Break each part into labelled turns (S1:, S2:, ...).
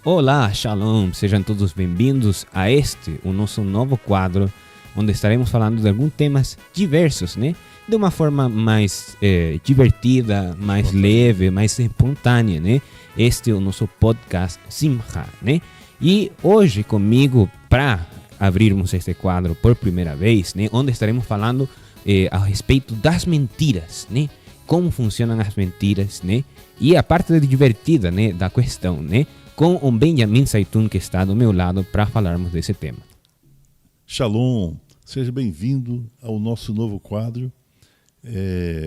S1: Olá, Shalom, sejam todos bem-vindos a o nosso novo quadro, onde estaremos falando de alguns temas diversos, né? De uma forma mais divertida, mais leve, mais espontânea, né? Este é o nosso podcast Simcha, né? E hoje comigo, para abrirmos este quadro por primeira vez, né? Onde estaremos falando a respeito das mentiras, né? Como funcionam as mentiras, né? E a parte divertida, né, da questão, né? Com o Benjamin Saitun, que está do meu lado, para falarmos desse tema.
S2: Shalom, seja bem-vindo ao nosso novo quadro.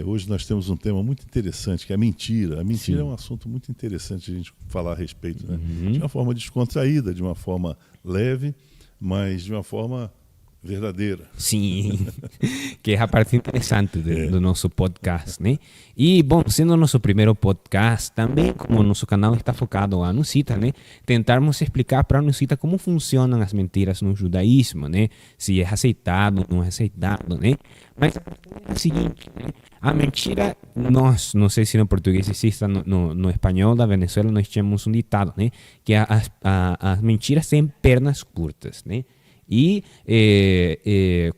S2: Hoje nós temos um tema muito interessante, que é a mentira. A mentira é um assunto muito interessante a gente falar a respeito, né? De uma forma descontraída, de uma forma leve, mas de uma forma verdadeira.
S1: Sim, que é a parte interessante do nosso podcast, né? E, bom, sendo o nosso primeiro podcast, também como o nosso canal está focado a Nusita, né? Tentarmos explicar para a Nusita como funcionam as mentiras no judaísmo, né? Se é aceitado ou não é aceitado, né? Mas é o seguinte, né? A mentira, nós, não sei se no português existe, no espanhol da Venezuela nós temos um ditado, né? Que as mentiras têm pernas curtas, né? E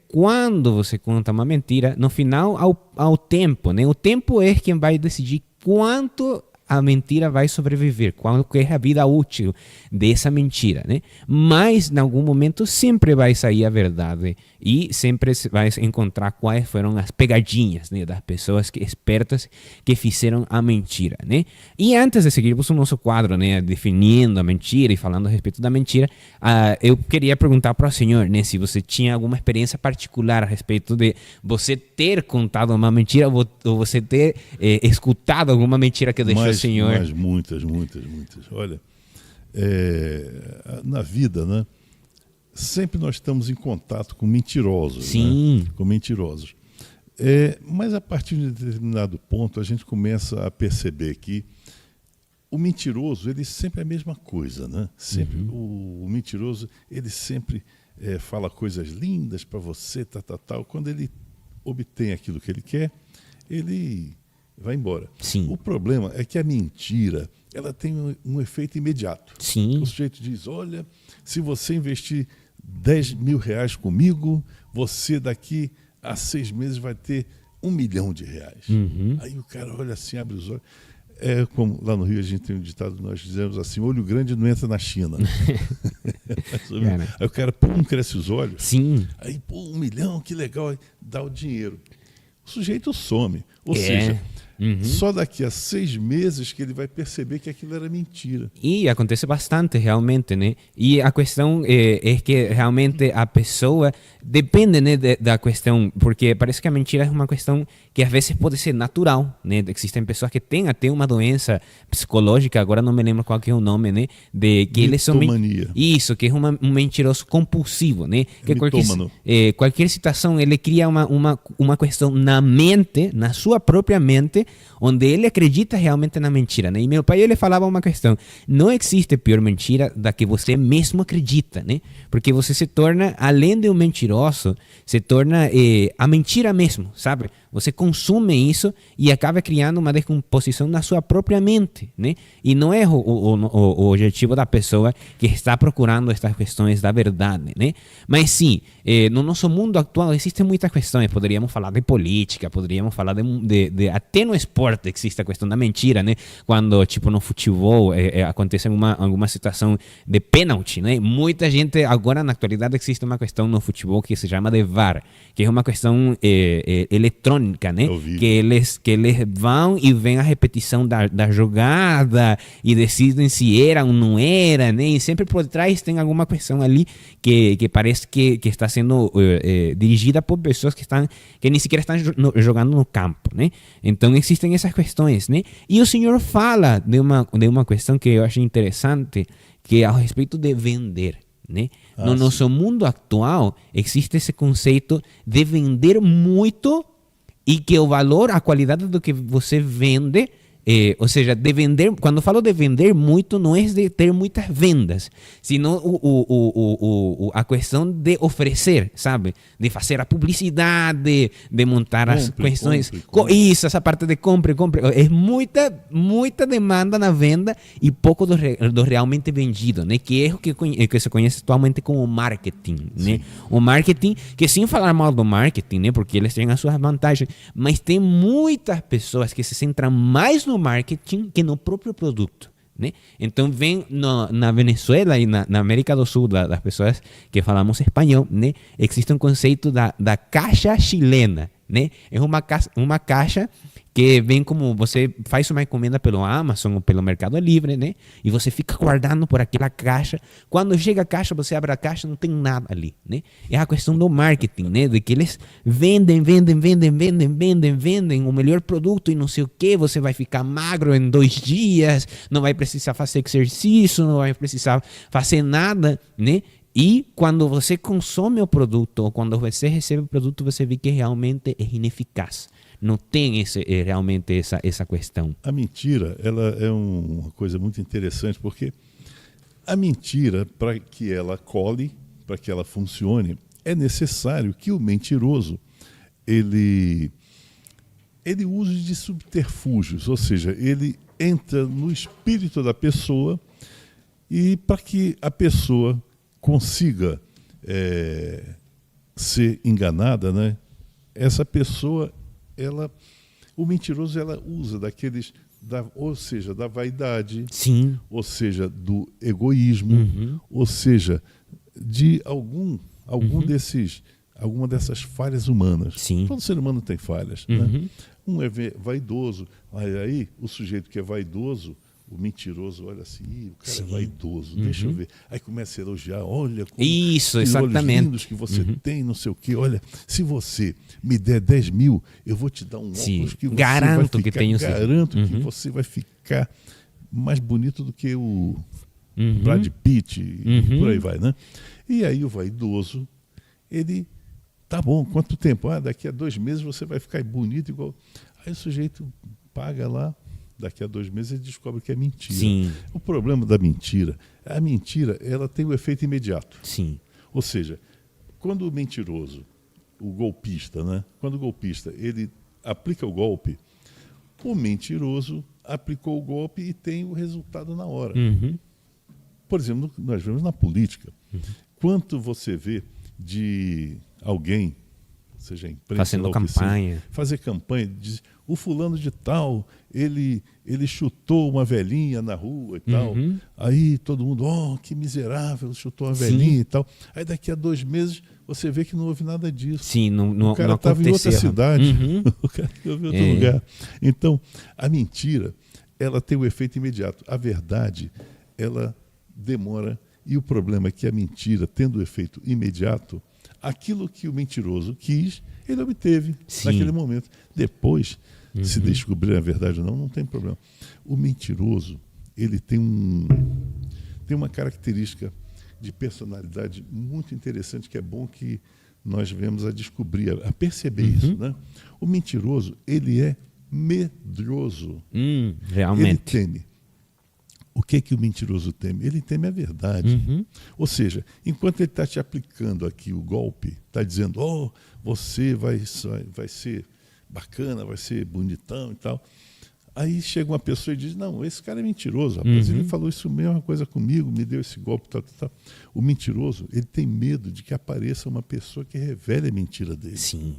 S1: quando você conta uma mentira, no final, ao tempo, né? O tempo é quem vai decidir quanto a mentira vai sobreviver, qual é a vida útil dessa mentira, né? Mas, em algum momento, sempre vai sair a verdade e sempre vai encontrar quais foram as pegadinhas, né, das pessoas espertas que fizeram a mentira, né? E antes de seguirmos o nosso quadro, né, definindo a mentira e falando a respeito da mentira, eu queria perguntar para o senhor, né, se você tinha alguma experiência particular a respeito de você ter contado uma mentira ou você ter escutado alguma mentira que deixou o senhor...
S2: Mas muitas. Olha, na vida, né? Sempre nós estamos em contato com mentirosos.
S1: Sim.
S2: Né? Com mentirosos. Mas a partir de determinado ponto, a gente começa a perceber que o mentiroso, ele sempre é a mesma coisa, né? Sempre, o mentiroso, ele sempre fala coisas lindas para você, tal. Quando ele obtém aquilo que ele quer, ele vai embora.
S1: Sim.
S2: O problema é que a mentira, ela tem um efeito imediato.
S1: Sim.
S2: O sujeito diz, olha, se você investir 10 mil reais comigo, você daqui a 6 meses vai ter R$1 milhão. Aí o cara olha assim, abre os olhos. Como lá no Rio a gente tem um ditado, nós dizemos assim, olho grande não entra na China. Aí o cara, cresce os olhos.
S1: Sim.
S2: Aí, R$1 milhão, que legal, aí dá o dinheiro. O sujeito some. Ou seja, só daqui a 6 meses que ele vai perceber que aquilo era mentira.
S1: E acontece bastante realmente, né? E a questão é que realmente a pessoa depende, né, da questão, porque parece que a mentira é uma questão que às vezes pode ser natural, né? Existem pessoas que têm até uma doença psicológica, agora não me lembro qual que é o nome, né? De que eles são isso, que é um mentiroso compulsivo, né? Que qualquer situação ele cria uma questão na mente, na sua própria mente, onde ele acredita realmente na mentira, né? E meu pai, ele falava uma questão, não existe pior mentira da que você mesmo acredita, né? Porque você se torna, além de um mentiroso, se torna a mentira mesmo, sabe? Você consome isso e acaba criando uma decomposição na sua própria mente, né? E não é o objetivo da pessoa que está procurando estas questões da verdade, né? Mas sim, no nosso mundo atual existem muitas questões. Poderíamos falar de política, poderíamos falar de até no esporte existe a questão da mentira, né? Quando, tipo, no futebol acontece alguma situação de pênalti, né? Muita gente, agora na atualidade existe uma questão no futebol que se chama de VAR, que é uma questão eletrônica, né? Que eles vão e veem a repetição da jogada e decidem se era ou não era, né? E sempre por trás tem alguma questão ali que parece que está sendo dirigida por pessoas que nem sequer estão jogando no campo, né? Então existem essas questões, né? E o senhor fala de uma questão que eu acho interessante, que é a respeito de vender, né? No nosso mundo atual existe esse conceito de vender muito e que o valor, a qualidade do que você vende ou seja, de vender, quando falo de vender muito, não é de ter muitas vendas, sino a questão de oferecer, sabe? De fazer a publicidade, de montar as questões. Isso, essa parte de compra. É muita demanda na venda e pouco do realmente vendido, né? Que é o que se conhece atualmente como marketing, né? O marketing, que sem falar mal do marketing, né? Porque eles têm as suas vantagens, mas tem muitas pessoas que se centram mais no marketing que no próprio produto, né? Então vem na Venezuela e na América do Sul, das pessoas que falamos espanhol, né? Existe um conceito da caixa chilena, né? É uma caixa que vem como você faz uma encomenda pelo Amazon ou pelo Mercado Livre, né? E você fica guardando por aquela caixa. Quando chega a caixa, você abre a caixa, não tem nada ali, né? É a questão do marketing, né? De que eles vendem o melhor produto e não sei o que. Você vai ficar magro em 2 dias, não vai precisar fazer exercício, não vai precisar fazer nada, né? E quando você consome o produto ou quando você recebe o produto, você vê que realmente é ineficaz. Não tem realmente essa questão.
S2: A mentira, ela é uma coisa muito interessante, porque a mentira, para que ela cole, para que ela funcione, é necessário que o mentiroso ele use de subterfúgios, ou seja, ele entra no espírito da pessoa e para que a pessoa consiga ser enganada, né? Essa pessoa, o mentiroso, ela usa ou seja, da vaidade,
S1: sim,
S2: ou seja, do egoísmo, ou seja, de alguma dessas falhas humanas.
S1: Sim.
S2: Todo ser humano tem falhas, né? Um é vaidoso, aí o sujeito que é vaidoso, o mentiroso olha assim, o cara é vaidoso, deixa eu ver. Aí começa a elogiar, olha como
S1: isso, exatamente,
S2: olhos lindos que você tem, não sei o quê. Olha, se você me der 10 mil, eu vou te dar um óculos que você
S1: garanto
S2: que você vai ficar mais bonito do que o Brad Pitt, e por aí vai, né? E aí o vaidoso, ele, tá bom, quanto tempo? Daqui a 2 meses você vai ficar bonito igual. Aí o sujeito paga lá. Daqui a 2 meses ele descobre que é mentira.
S1: Sim.
S2: O problema da mentira, a mentira, ela tem o efeito imediato.
S1: Sim.
S2: Ou seja, quando o mentiroso, o golpista, né? Quando o golpista ele aplica o golpe, o mentiroso aplicou o golpe e tem o resultado na hora. Por exemplo, nós vemos na política, quanto você vê de alguém, seja a imprensa,
S1: fazendo campanha,
S2: fazer campanha, diz, o fulano de tal, ele chutou uma velhinha na rua e tal. Aí todo mundo, que miserável, chutou uma velhinha e tal. Aí daqui a 2 meses você vê que não houve nada disso.
S1: Sim, não
S2: o cara estava em outra cidade, o cara estava em outro lugar. Então, a mentira, ela tem o efeito imediato. A verdade, ela demora. E o problema é que a mentira, tendo o efeito imediato, aquilo que o mentiroso quis, ele obteve naquele momento. Depois, se descobrir a verdade ou não tem problema. O mentiroso, ele tem uma característica de personalidade muito interessante, que é bom que nós venhamos a descobrir, a perceber isso, né? O mentiroso, ele é medroso.
S1: Realmente.
S2: Ele teme. O que o mentiroso teme? Ele teme a verdade. Ou seja, enquanto ele está te aplicando aqui o golpe, está dizendo, você vai ser bacana, vai ser bonitão e tal. Aí chega uma pessoa e diz, não, esse cara é mentiroso, rapaz. Ele falou isso mesma coisa comigo, me deu esse golpe, tal. O mentiroso, ele tem medo de que apareça uma pessoa que revele a mentira dele.
S1: Sim.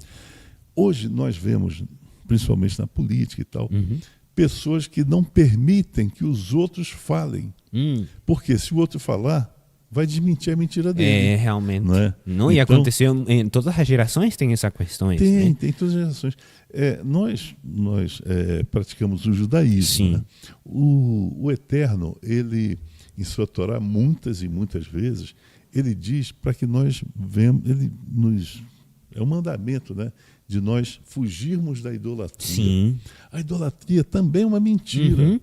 S2: Hoje nós vemos, principalmente na política e tal, pessoas que não permitem que os outros falem. Porque se o outro falar, vai desmentir a mentira dele.
S1: Realmente.
S2: Não
S1: é? E aconteceu em todas as gerações, tem essa questão.
S2: Tem todas as gerações. Nós praticamos o judaísmo. Né? O Eterno, ele, em sua Torá, muitas e muitas vezes, ele diz para que nós vemos, é um mandamento, né? De nós fugirmos da idolatria.
S1: Sim.
S2: A idolatria também é uma mentira.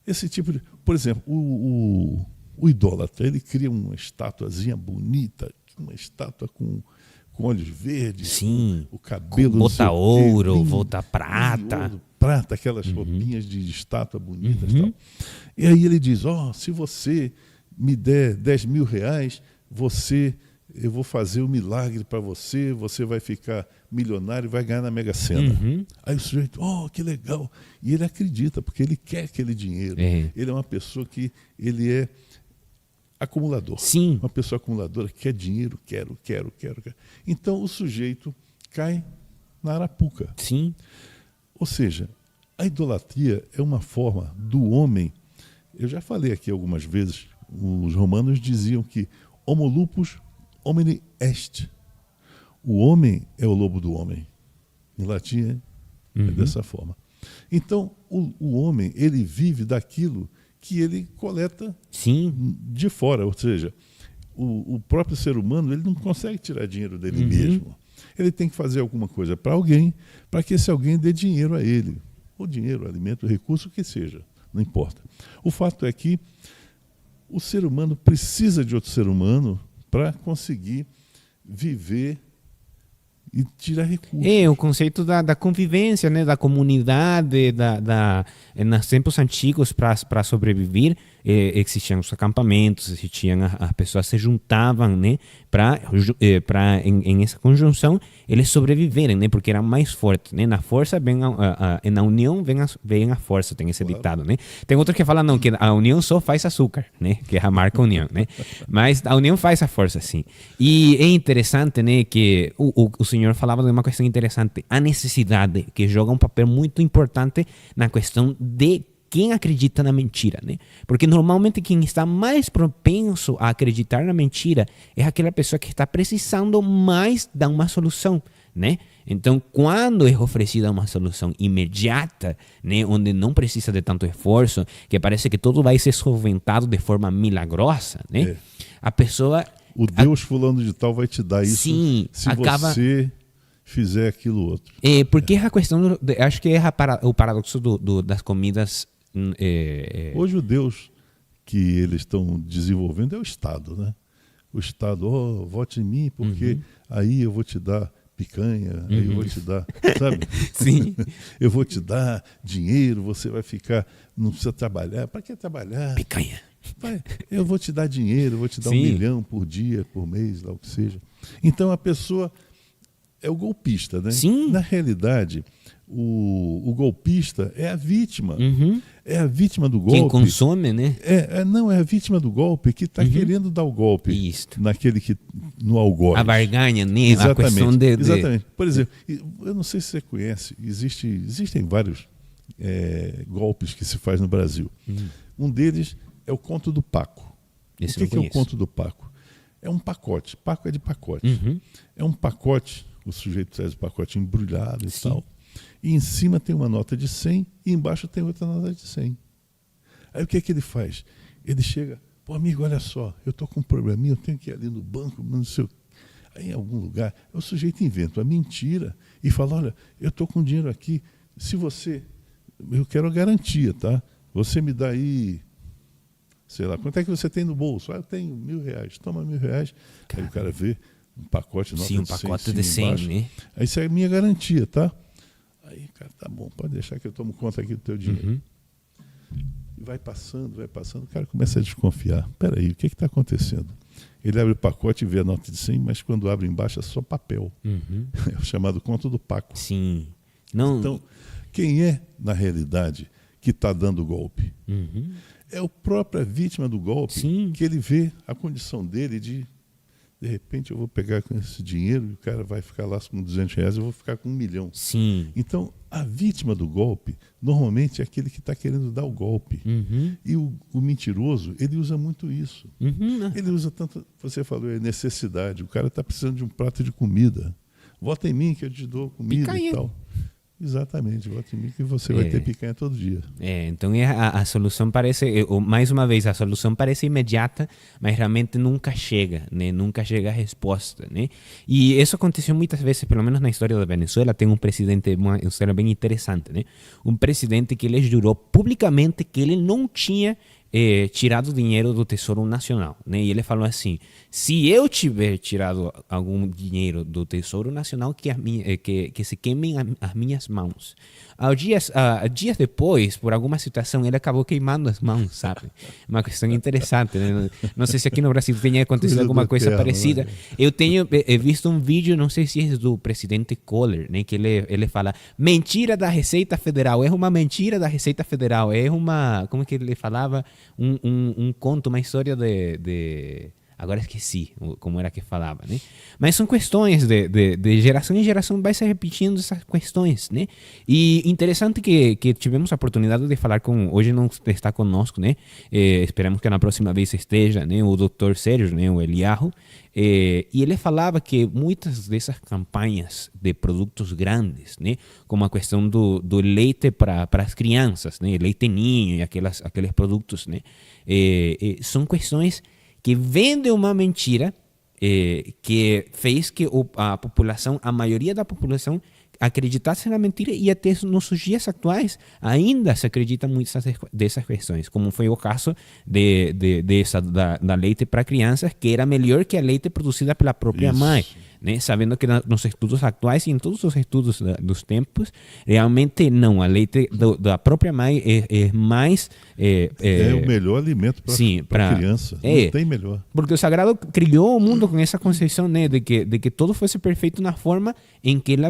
S2: Esse tipo de... Por exemplo, o idólatra, ele cria uma estatuazinha bonita, uma estátua com olhos verdes,
S1: sim,
S2: o cabelo...
S1: Bota ouro, volta prata.
S2: prata, aquelas roupinhas de estátua bonitas e tal. E aí ele diz, se você me der 10 mil reais, eu vou fazer um milagre para você, você vai ficar milionário e vai ganhar na Mega Sena. Aí o sujeito, que legal. E ele acredita, porque ele quer aquele dinheiro. Ele é uma pessoa que ele é acumulador.
S1: Sim.
S2: Uma pessoa acumuladora, quer dinheiro, quero. Então o sujeito cai na arapuca.
S1: Sim.
S2: Ou seja, a idolatria é uma forma do homem. Eu já falei aqui algumas vezes, os romanos diziam que homo lupus homini est. O homem é o lobo do homem. Em latim é dessa forma. Então, o homem, ele vive daquilo que ele coleta de fora. Ou seja, o próprio ser humano, ele não consegue tirar dinheiro dele mesmo. Ele tem que fazer alguma coisa para alguém, para que esse alguém dê dinheiro a ele. Ou dinheiro, alimento, recurso, o que seja. Não importa. O fato é que o ser humano precisa de outro ser humano para conseguir viver e tirar recursos.
S1: O conceito da convivência, né, da comunidade, nos tempos antigos, para sobreviver, existiam os acampamentos, as pessoas se juntavam, né, para em essa conjunção eles sobreviverem, né, porque eram mais fortes, né, na força na união vem a força, tem esse ditado, né. Tem outro que fala não, que a união só faz açúcar, né, que é a marca união, né, mas a união faz a força, sim. E é interessante, né, que o senhor falava de uma questão interessante, a necessidade, que joga um papel muito importante na questão de quem acredita na mentira, né? Porque normalmente quem está mais propenso a acreditar na mentira é aquela pessoa que está precisando mais de uma solução, né? Então, quando é oferecida uma solução imediata, né, onde não precisa de tanto esforço, que parece que tudo vai ser solventado de forma milagrosa, né? A pessoa...
S2: O Deus fulano de tal vai te dar isso,
S1: sim,
S2: se você fizer aquilo outro.
S1: Porque a questão, acho que é o paradoxo das comidas...
S2: Hoje o Deus que eles estão desenvolvendo é o Estado, né? O Estado, vote em mim, porque aí eu vou te dar picanha, aí eu vou te dar, sabe?
S1: Sim.
S2: Eu vou te dar dinheiro, você vai ficar, não precisa trabalhar. Para que trabalhar?
S1: Picanha.
S2: Eu vou te dar dinheiro, eu vou te dar 1 milhão por dia, por mês, lá o que seja. Então a pessoa é o golpista, né?
S1: Sim.
S2: Na realidade, o golpista é a vítima. É a vítima do golpe.
S1: Quem consome, né?
S2: Não, é a vítima do golpe que está querendo dar o golpe.
S1: Isto.
S2: No algoz.
S1: A barganha, né?
S2: Exatamente.
S1: A questão de...
S2: Exatamente. Por exemplo, eu não sei se você conhece, existem vários golpes que se faz no Brasil. Um deles é o conto do Paco. O que é o conto do Paco? É um pacote. Paco é de pacote. É um pacote, o sujeito traz o pacote embrulhado e tal. E em cima tem uma nota de 100 e embaixo tem outra nota de 100. Aí o que é que ele faz? Ele chega, amigo, olha só, eu estou com um probleminha, eu tenho que ir ali no banco, não sei o quê. Aí em algum lugar, o sujeito inventa uma mentira e fala, olha, eu estou com dinheiro aqui, eu quero a garantia, tá? Você me dá aí, sei lá, quanto é que você tem no bolso? Eu tenho R$1.000, toma R$1.000. Aí o cara vê um pacote, nota
S1: um pacote de 100, né?
S2: Aí isso é a minha garantia, tá? Aí, cara, tá bom, pode deixar que eu tomo conta aqui do teu dinheiro. E vai passando, o cara começa a desconfiar. Peraí, o que está acontecendo? Ele abre o pacote e vê a nota de 100, mas quando abre embaixo é só papel. É o chamado conto do Paco.
S1: Sim. Não...
S2: Então, quem é, na realidade, que está dando o golpe? É a própria vítima do golpe.
S1: Sim.
S2: Que ele vê a condição dele de repente eu vou pegar com esse dinheiro e o cara vai ficar lá com R$200, eu vou ficar com 1 milhão.
S1: Sim.
S2: Então, a vítima do golpe, normalmente é aquele que está querendo dar o golpe. E o mentiroso, ele usa muito isso. Ele usa tanto, você falou, é necessidade. O cara está precisando de um prato de comida. Vota em mim que eu te dou comida
S1: picanha.
S2: E tal. Exatamente, vote em mim que você vai ter picanha todo dia.
S1: Então a solução parece, mais uma vez, a solução parece imediata, mas realmente nunca chega, né? Nunca chega a resposta, né? E isso aconteceu muitas vezes, pelo menos na história da Venezuela, tem um presidente, uma história bem interessante, né? Um presidente que ele jurou publicamente que ele não tinha tirado dinheiro do Tesouro Nacional, né? E ele falou assim: se eu tiver tirado algum dinheiro do Tesouro Nacional, que se queimem as minhas mãos. Dias depois, por alguma situação, ele acabou queimando as mãos, sabe? Uma questão interessante, né? Não sei se aqui no Brasil tenha acontecido alguma coisa parecida. Eu tenho visto um vídeo, não sei se é do presidente Collor, né? Que ele fala: mentira da Receita Federal, é uma mentira da Receita Federal, é uma, como que ele falava? Um conto, uma história agora esqueci como era que falava, né? Mas são questões de geração em geração, vai se repetindo essas questões, né? E interessante que tivemos a oportunidade de falar hoje não está conosco, né? Esperamos que na próxima vez esteja, né? O Dr. Sérgio, né? O Eliarro. E ele falava que muitas dessas campanhas de produtos grandes, né? Como a questão do leite para as crianças, né? Leite ninho e aqueles produtos, né? São questões que vendem uma mentira que fez que a maioria da população acreditasse na mentira, e até nos dias atuais ainda se acredita muito dessas questões, como foi o caso da leite para crianças, que era melhor que a leite produzida pela própria mãe, né? Sabendo que nos estudos atuais e em todos os estudos dos tempos, realmente não, a leite da própria mãe é mais...
S2: É o melhor alimento para criança, não tem melhor.
S1: Porque o Sagrado criou o mundo com essa concepção, né, de que todo fosse perfeito na forma em que ela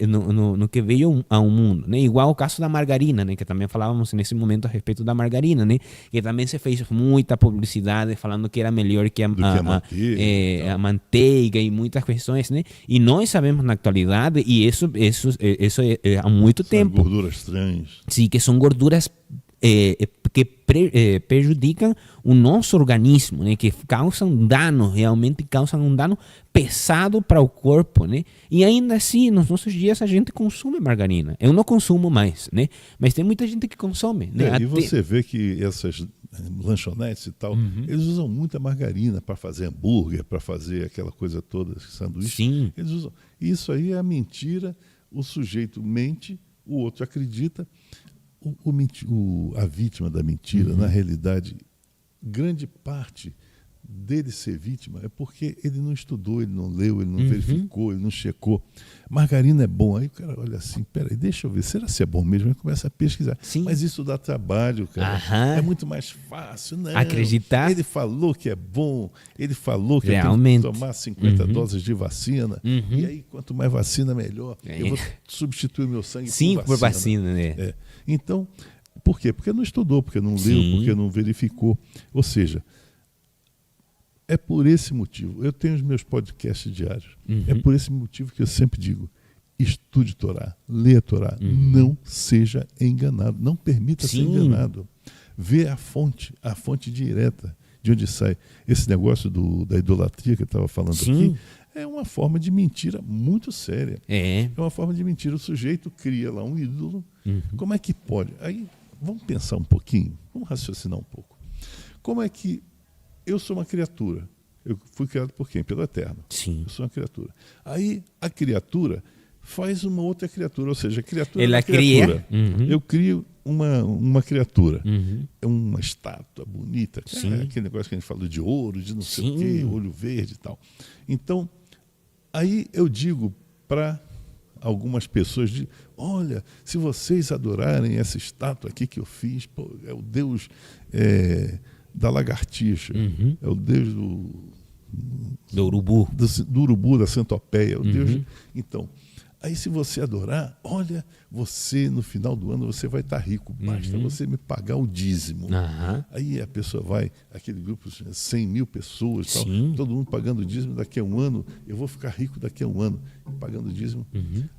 S1: no que veio ao mundo, né? Igual o caso da margarina, né, que também falávamos nesse momento a respeito da margarina, né, que também se fez muita publicidade falando que era melhor que a manteiga e muitas questões, né? E nós sabemos na atualidade, e isso há muito tempo,
S2: gorduras trans,
S1: sim, que são gorduras que prejudicam o nosso organismo, né? Que realmente causam um dano pesado para o corpo, né? E ainda assim, nos nossos dias a gente consome margarina. Eu não consumo mais, né? Mas tem muita gente que consome, né?
S2: E você vê que essas lanchonetes e tal, eles usam muita margarina para fazer hambúrguer, para fazer aquela coisa toda, sanduíche.
S1: Sim.
S2: Eles usam. Isso aí é a mentira. O sujeito mente, o outro acredita. A vítima da mentira, na realidade, grande parte dele ser vítima é porque ele não estudou, ele não leu, ele não verificou, ele não checou. Margarina é bom. Aí o cara olha assim, peraí, deixa eu ver, será que é bom mesmo? Ele começa a pesquisar.
S1: Sim.
S2: Mas isso dá trabalho, cara. É muito mais fácil. Não,
S1: acreditar.
S2: Ele falou que é bom, ele falou que
S1: realmente
S2: eu tenho que tomar 50 doses de vacina, e aí quanto mais vacina, melhor. Eu vou substituir meu sangue
S1: por vacina. Né?
S2: Então, por quê? Porque não estudou, porque não leu, porque não verificou. Ou seja, é por esse motivo. Eu tenho os meus podcasts diários. É por esse motivo que eu sempre digo: estude Torá, leia Torá, não seja enganado, não permita ser enganado. Vê a fonte direta de onde sai. Esse negócio da idolatria que eu estava falando aqui é uma forma de mentira muito séria. É uma forma de mentira. O sujeito cria lá um ídolo. Como é que pode? Aí, vamos pensar um pouquinho, vamos raciocinar um pouco. Como é que eu sou uma criatura? Eu fui criado por quem? Pelo Eterno.
S1: Sim.
S2: Eu sou uma criatura. Aí a criatura faz uma outra criatura, ou seja, a criatura
S1: ela
S2: é uma criatura. Eu crio uma criatura. É uma estátua bonita. Aquele negócio que a gente falou de ouro, de não sei o quê, olho verde e tal. Então, aí eu digo para algumas pessoas, olha, se vocês adorarem essa estátua aqui que eu fiz, pô, é o Deus da lagartixa, é o Deus
S1: do urubu,
S2: do urubu, da centopeia, o Deus. Então, aí se você adorar, olha, você no final do ano você vai estar rico, basta você me pagar o dízimo. Aí a pessoa vai, aquele grupo, 100 mil pessoas, tal, todo mundo pagando o dízimo, daqui a um ano eu vou ficar rico daqui a um ano, pagando o dízimo.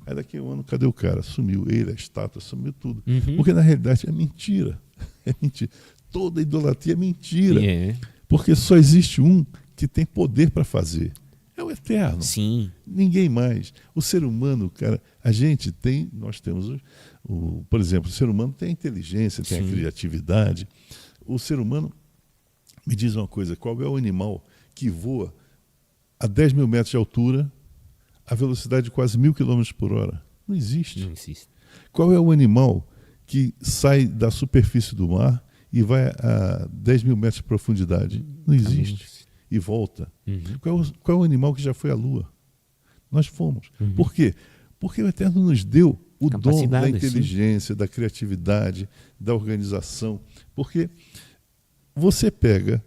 S2: Aí daqui a um ano, cadê o cara? Sumiu ele, a estátua, sumiu tudo. Porque na realidade é mentira. É mentira. Toda idolatria é mentira. Porque só existe um que tem poder para fazer. É o Eterno.
S1: Sim.
S2: Ninguém mais. O ser humano, cara, nós temos, por exemplo, o ser humano tem a inteligência, tem a criatividade. O ser humano, me diz uma coisa, qual é o animal que voa a 10 mil metros de altura a velocidade de quase 1.000 km por hora? Não existe.
S1: Não existe.
S2: Qual é o animal que sai da superfície do mar e vai a 10 mil metros de profundidade. Não existe. E volta. Qual é o animal que já foi à Lua? Nós fomos. Por quê? Porque o Eterno nos deu o dom da inteligência, da criatividade, da organização. Porque você pega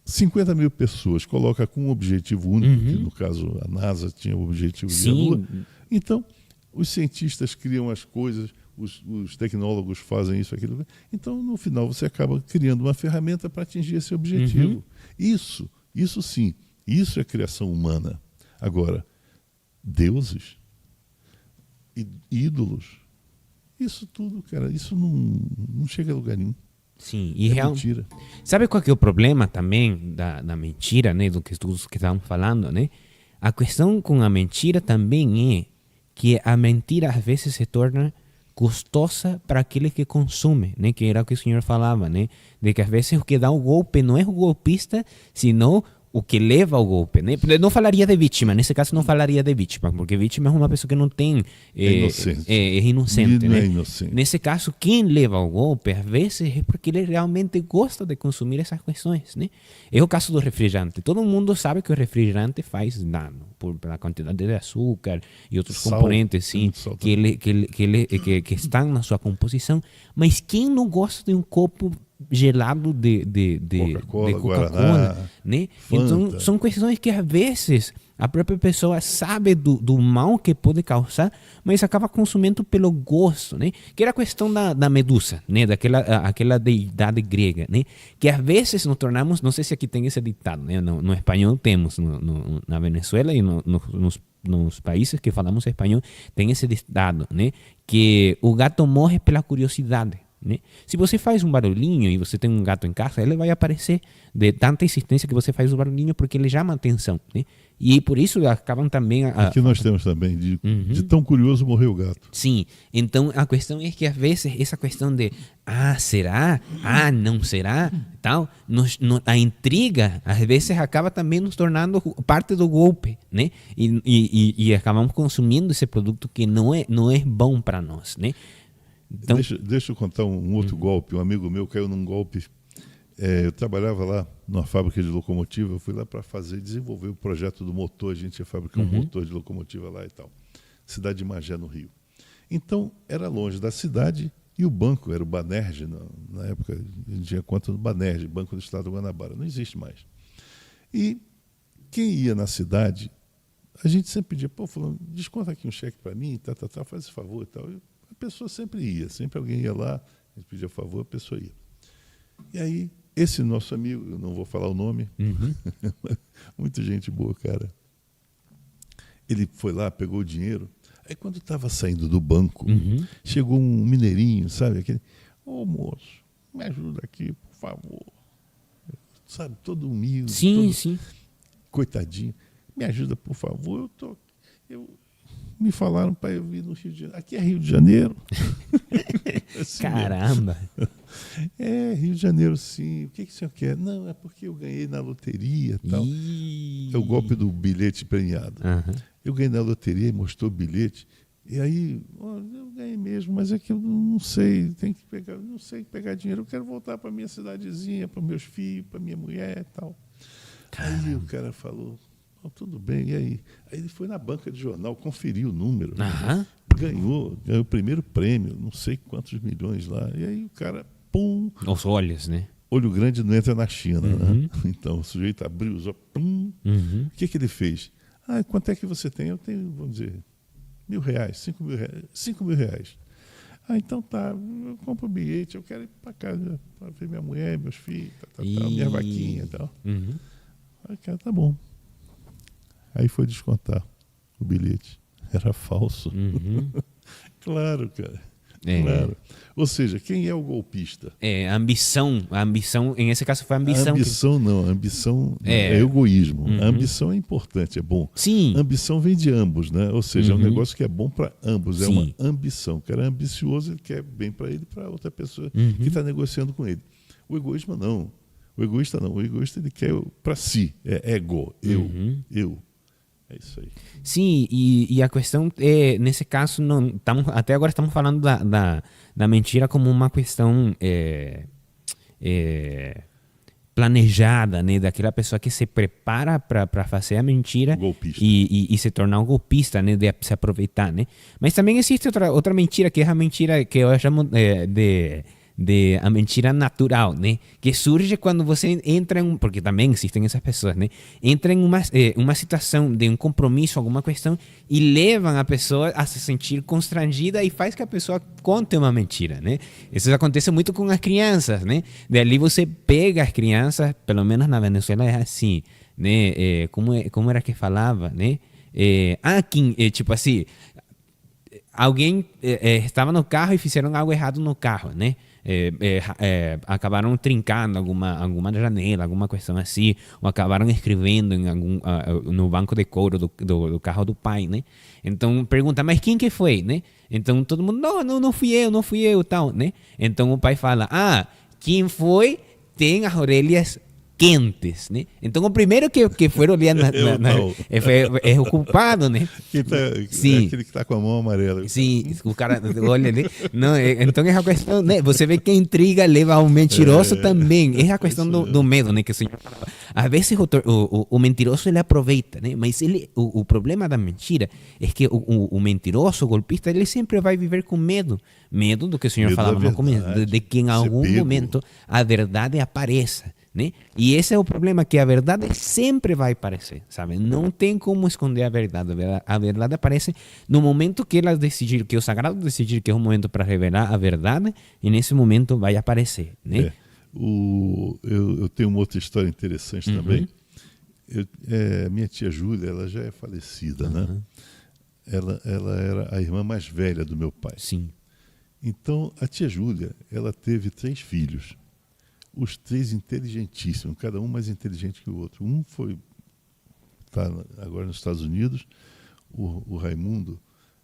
S2: 50 mil pessoas, coloca com um objetivo único, que no caso a NASA tinha o objetivo de ir à Lua. Então, os cientistas criam as coisas, os tecnólogos fazem isso, aquilo. Então, no final, você acaba criando uma ferramenta para atingir esse objetivo. Isso sim, isso é criação humana. Agora, deuses, ídolos, isso tudo, cara, isso não chega a lugar nenhum.
S1: Sim, e mentira. Sabe qual que é o problema também da mentira, né, do que estudos que estamos falando, né? A questão com a mentira também é que a mentira às vezes se torna custosa para aquele que consome, né? Que era o que o senhor falava, né? De que às vezes o que dá o golpe não é o golpista, sino o que leva ao golpe, né? Eu não falaria de vítima, nesse caso não falaria de vítima, porque vítima é uma pessoa que não tem... É inocente, né?
S2: É inocente.
S1: Nesse caso, quem leva ao golpe, às vezes, é porque ele realmente gosta de consumir essas questões, né? É o caso do refrigerante. Todo mundo sabe que o refrigerante faz dano, pela quantidade de açúcar e outros componentes, sim, que estão na sua composição. Mas quem não gosta de um copo gelado de Coca-Cola, né? Então são questões que às vezes a própria pessoa sabe do mal que pode causar, mas acaba consumindo pelo gosto, né? Que era a questão da Medusa, né? Aquela deidade grega, né? Que às vezes nos tornamos, não sei se aqui tem esse ditado, né? No espanhol temos, na Venezuela e nos países que falamos espanhol tem esse ditado, né? Que o gato morre pela curiosidade, né? Se você faz um barulhinho e você tem um gato em casa, ele vai aparecer de tanta insistência que você faz o barulhinho, porque ele chama a atenção, né? E por isso acabam também...
S2: Aqui nós temos também, de tão curioso morreu o gato.
S1: Sim, então a questão é que às vezes essa questão de será? Não será? Tal, a intriga às vezes acaba também nos tornando parte do golpe, né? E acabamos consumindo esse produto que não é bom para nós, né?
S2: Então, deixa eu contar um outro golpe. Um amigo meu caiu num golpe. Eu trabalhava lá numa fábrica de locomotiva. Eu fui lá para desenvolver o projeto do motor. A gente ia fabricar um motor de locomotiva lá e tal. Cidade de Magé, no Rio. Então, era longe da cidade e o banco era o Banerj. Na época, a gente tinha conta do Banerj, Banco do Estado do Guanabara. Não existe mais. E quem ia na cidade, a gente sempre pedia, fulano, desconta aqui um cheque para mim, faz esse favor e tal. A pessoa sempre ia, sempre alguém ia lá, a gente pedia favor, a pessoa ia. E aí, esse nosso amigo, eu não vou falar o nome, muita gente boa, cara. Ele foi lá, pegou o dinheiro, aí quando estava saindo do banco, chegou um mineirinho, sabe, aquele, moço, me ajuda aqui, por favor. Sabe, todo humilde.
S1: Sim, sim.
S2: Coitadinho, me ajuda, por favor, me falaram para eu vir no Rio de Janeiro. Aqui é Rio de Janeiro?
S1: Assim, caramba!
S2: Rio de Janeiro, sim. O que o senhor quer? Não, é porque eu ganhei na loteria e tal. É o golpe do bilhete premiado. Eu ganhei na loteria e mostrou o bilhete. E aí, eu ganhei mesmo, mas é que eu não sei, não sei pegar dinheiro. Eu quero voltar para minha cidadezinha, para meus filhos, para minha mulher e tal. Caramba. Aí o cara falou... tudo bem, e aí? Aí ele foi na banca de jornal, conferiu o número, ganhou o primeiro prêmio, não sei quantos milhões lá, e aí o cara, pum...
S1: Os olhos, né?
S2: Olho grande não entra na China, né? Então o sujeito abriu os olhos, pum... O que ele fez? Quanto é que você tem? Eu tenho, vamos dizer, R$1.000, R$5.000. Então tá, eu compro o bilhete, eu quero ir para casa para ver minha mulher, meus filhos, minha vaquinha e tal. Aí, cara, tá bom. Aí foi descontar o bilhete. Era falso. Claro, cara. Claro. Ou seja, quem é o golpista?
S1: A ambição, em esse caso foi a ambição.
S2: A ambição é egoísmo. A ambição é importante, é bom.
S1: Sim.
S2: A ambição vem de ambos, né? Ou seja, é um negócio que é bom para ambos. Sim. É uma ambição. O cara é ambicioso, ele quer bem para ele e para outra pessoa que está negociando com ele. O egoísmo não. O egoísta não. O egoísta ele quer para si. É ego. Eu. É isso aí.
S1: Sim, e a questão é, nesse caso, até agora estamos falando da mentira como uma questão planejada, né, daquela pessoa que se prepara para fazer a mentira e se tornar um golpista, né, de se aproveitar, né? Mas também existe outra mentira, que é a mentira que eu chamo de a mentira natural, né? Que surge quando você entra porque também existem essas pessoas, né? Entra em uma situação de um compromisso, alguma questão, e levam a pessoa a se sentir constrangida e faz que a pessoa conte uma mentira, né? Isso acontece muito com as crianças, né? Dali você pega as crianças, pelo menos na Venezuela é assim, né? Como era que falava, né? Tipo assim, alguém estava no carro e fizeram algo errado no carro, né? Acabaram trincando alguma janela, alguma questão assim, ou acabaram escrevendo no banco de couro do carro do pai, né? Então pergunta, mas quem que foi, né? Então todo mundo, não fui eu, tal, né? Então o pai fala, quem foi tem as orelhas quentes, né? Então o primeiro que foi olhar é o culpado, né?
S2: Sim. É aquele que está com a mão amarela.
S1: Sim, o cara olha, né? Não, então é a questão, né? Você vê que a intriga leva ao mentiroso também. É a questão do medo, né? Que o senhor falava. Às vezes o mentiroso ele aproveita, né? Mas o problema da mentira é que o mentiroso, o golpista, ele sempre vai viver com medo. Medo do que o senhor falava no começo, de que em algum momento a verdade apareça, né? E esse é o problema, que a verdade sempre vai aparecer, sabe? Não tem como esconder a verdade. A verdade aparece no momento que elas decidirem, que o sagrado decidir que é um momento para revelar a verdade, e nesse momento vai aparecer, né?
S2: Eu tenho uma outra história interessante também. Minha tia Júlia, ela já é falecida, né? Ela era a irmã mais velha do meu pai.
S1: Sim.
S2: Então, a tia Júlia, ela teve 3 filhos. Os 3 inteligentíssimos, cada um mais inteligente que o outro. Um está agora nos Estados Unidos, o Raimundo,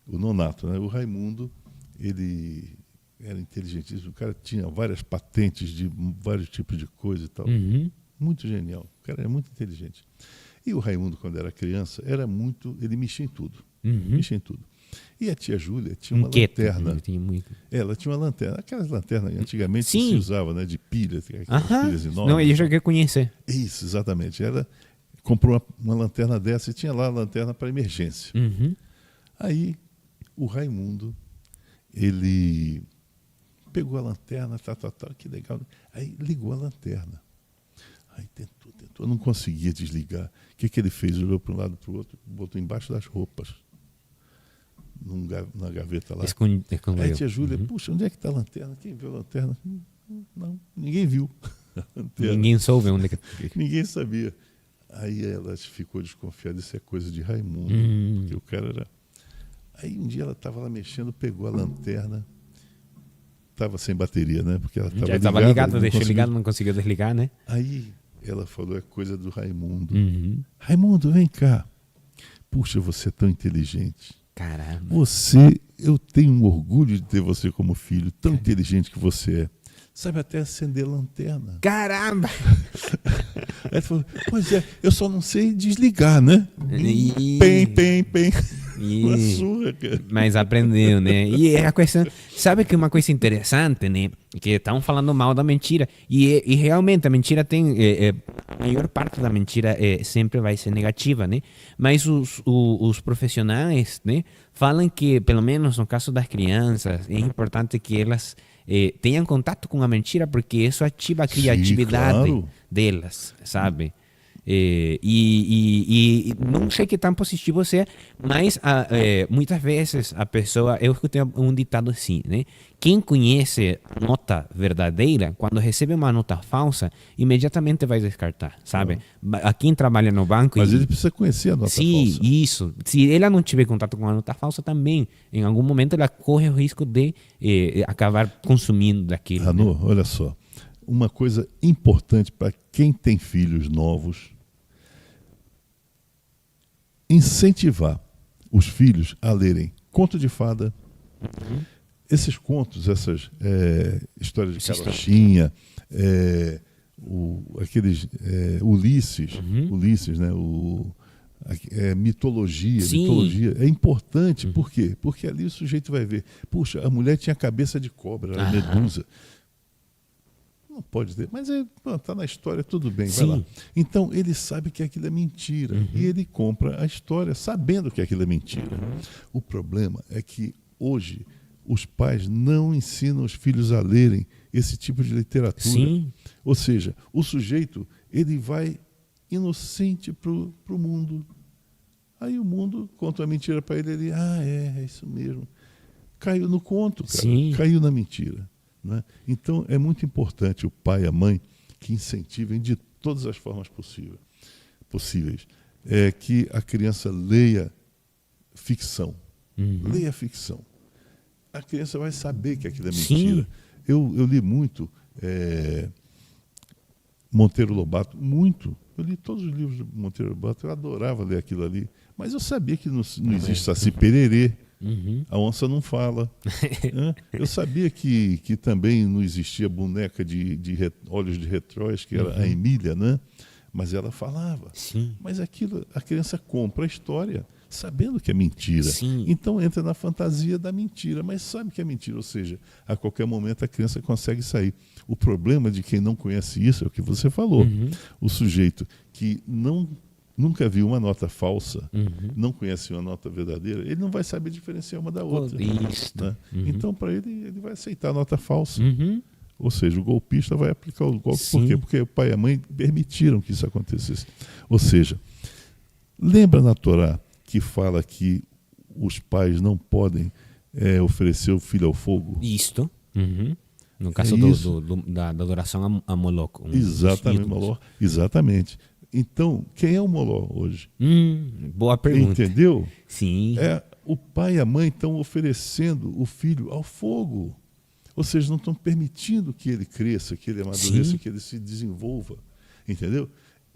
S2: o Nonato, né? O Raimundo, ele era inteligentíssimo, o cara tinha várias patentes de vários tipos de coisa e tal. Muito genial, o cara era muito inteligente. E o Raimundo, quando era criança, ele mexia em tudo. Mexia em tudo. E a tia Júlia tinha uma lanterna. Ela tinha uma lanterna. Aquelas lanternas antigamente que se usava, né, de pilha, pilhas enormes.
S1: Não, eu já quero conhecer.
S2: Isso, exatamente. Ela comprou uma lanterna dessa e tinha lá a lanterna para emergência. Aí o Raimundo, ele pegou a lanterna, que legal. Aí ligou a lanterna. Aí tentou, não conseguia desligar. O que ele fez? Olhou para um lado e para o outro, botou embaixo das roupas. Na gaveta lá. Aí a tia Júlia, puxa, onde é que está a lanterna? Quem viu a lanterna? Não, ninguém viu.
S1: Ninguém soube onde que...
S2: Ninguém sabia. Aí ela ficou desconfiada, isso é coisa de Raimundo. Porque o cara era... Aí um dia ela estava lá mexendo, pegou a lanterna, estava sem bateria, né? Porque ela estava
S1: ligada, deixou ligado, não conseguiu desligar, né?
S2: Aí ela falou, é coisa do Raimundo. Raimundo, vem cá. Puxa, você é tão inteligente.
S1: Caramba.
S2: Eu tenho um orgulho de ter você como filho, tão inteligente que você é. Sabe até acender lanterna.
S1: Caramba!
S2: Aí ele falou, pois é, eu só não sei desligar, né? Pem. Uma surra, cara.
S1: Mas aprendeu, né? E é a questão... Sabe que uma coisa interessante, né? Que estão falando mal da mentira. E realmente a mentira tem... a maior parte da mentira sempre vai ser negativa, né? Mas os profissionais, né? Falam que, pelo menos no caso das crianças, é importante que elas... tenham contato com a mentira, porque isso ativa a criatividade delas, sabe? E não sei que tão positivo é, mas muitas vezes a pessoa... Eu escutei um ditado assim, né? Quem conhece nota verdadeira, quando recebe uma nota falsa, imediatamente vai descartar, sabe? A quem trabalha no banco...
S2: Mas ele precisa conhecer a nota falsa.
S1: Sim, isso. Se ela não tiver contato com a nota falsa também, em algum momento ela corre o risco de acabar consumindo daquilo.
S2: Ranu,
S1: né?
S2: Olha só. Uma coisa importante para quem tem filhos novos: incentivar os filhos a lerem conto de fada, esses contos, essas histórias de carochinha, aqueles Ulisses, né? Mitologia. É importante. Por quê? Porque ali o sujeito vai ver, puxa, a mulher tinha cabeça de cobra, era medusa. não pode ter, mas está na história, tudo bem,
S1: Sim.
S2: vai lá. Então, ele sabe que aquilo é mentira. E ele compra a história sabendo que aquilo é mentira. O problema é que hoje os pais não ensinam os filhos a lerem esse tipo de literatura.
S1: Sim.
S2: Ou seja, o sujeito ele vai inocente para o mundo. Aí o mundo conta uma mentira para ele, ele, é isso mesmo. Caiu no conto, cara.
S1: Sim.
S2: Caiu na mentira. Né? Então, é muito importante o pai e a mãe que incentivem de todas as formas possíveis que a criança leia ficção. Leia ficção. A criança vai saber que aquilo é mentira.
S1: Sim.
S2: Eu li muito Monteiro Lobato, muito. Eu li todos os livros de Monteiro Lobato, eu adorava ler aquilo ali. Mas eu sabia que não existe Saci Pererê. A onça não fala. Eu sabia que também não existia boneca de olhos de retróis, que era a Emília, né? Mas ela falava.
S1: Sim.
S2: Mas aquilo, a criança compra a história, sabendo que é mentira.
S1: Sim.
S2: Então entra na fantasia da mentira, mas sabe que é mentira, ou seja, a qualquer momento a criança consegue sair. O problema de quem não conhece isso é o que você falou. O sujeito que nunca viu uma nota falsa, não conhece uma nota verdadeira, ele não vai saber diferenciar uma da outra.
S1: Isso.
S2: Né? Então, para ele vai aceitar a nota falsa. Ou seja, o golpista vai aplicar o golpe.
S1: Sim.
S2: Por quê? Porque o pai e a mãe permitiram que isso acontecesse. Ou seja, lembra na Torá que fala que os pais não podem oferecer o filho ao fogo?
S1: Isto. No caso da adoração a Moloch.
S2: Exatamente, Moloch. Exatamente. Então, quem é o Moloch hoje?
S1: Boa pergunta.
S2: Entendeu?
S1: Sim.
S2: O pai e a mãe estão oferecendo o filho ao fogo. Ou seja, não estão permitindo que ele cresça, que ele amadureça,
S1: Sim.
S2: que ele se desenvolva. Entendeu?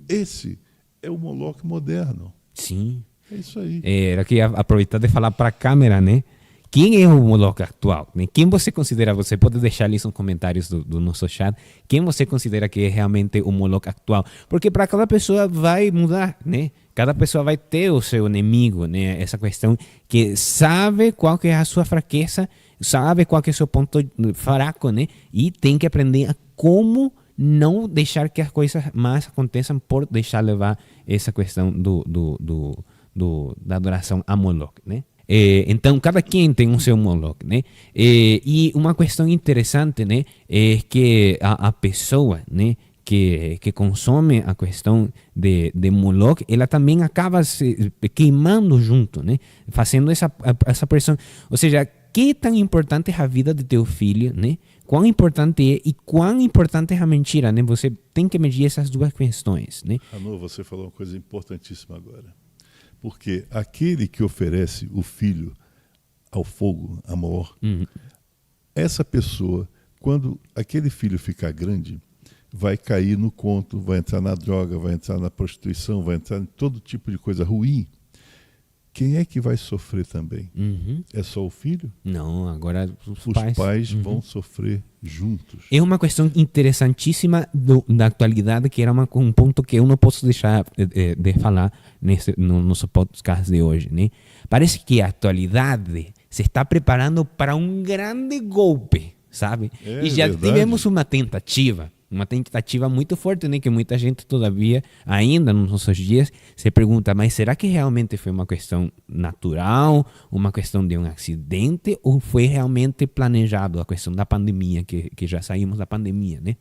S2: Esse é o Moloch moderno.
S1: Sim.
S2: É isso aí.
S1: Era que aproveitar de falar para a câmera, né? Quem é o Moloch atual? Né? Quem você considera, você pode deixar ali nos comentários do nosso chat, quem você considera que é realmente o Moloch atual? Porque para cada pessoa vai mudar, né? Cada pessoa vai ter o seu inimigo, né? Essa questão que sabe qual que é a sua fraqueza, sabe qual que é o seu ponto fraco, né? E tem que aprender a como não deixar que as coisas mais aconteçam por deixar levar essa questão da adoração a Moloch, né? Então, cada quem tem um seu Moloch, né? E uma questão interessante, né, é que a pessoa, né, que consome a questão de Moloch, ela também acaba se queimando junto, né? Fazendo essa pressão. Ou seja, que tão importante é a vida de teu filho, né? Quão importante é e quão importante é a mentira, né? Você tem que medir essas duas questões, né?
S2: Anu, você falou uma coisa importantíssima agora. Porque aquele que oferece o filho ao fogo, a Moloch, essa pessoa, quando aquele filho ficar grande, vai cair no conto, vai entrar na droga, vai entrar na prostituição, vai entrar em todo tipo de coisa ruim. Quem é que vai sofrer também? É só o filho?
S1: Não, agora os
S2: pais vão sofrer juntos.
S1: É uma questão interessantíssima da atualidade, que era um ponto que eu não posso deixar de falar no nosso podcast de hoje, né? Parece que a atualidade se está preparando para um grande golpe, sabe? E já tivemos uma tentativa muito forte, né? Que muita gente todavia, ainda nos nossos dias, se pergunta, mas será que realmente foi uma questão natural, uma questão de um acidente, ou foi realmente planejado a questão da pandemia, que já saímos da pandemia, né?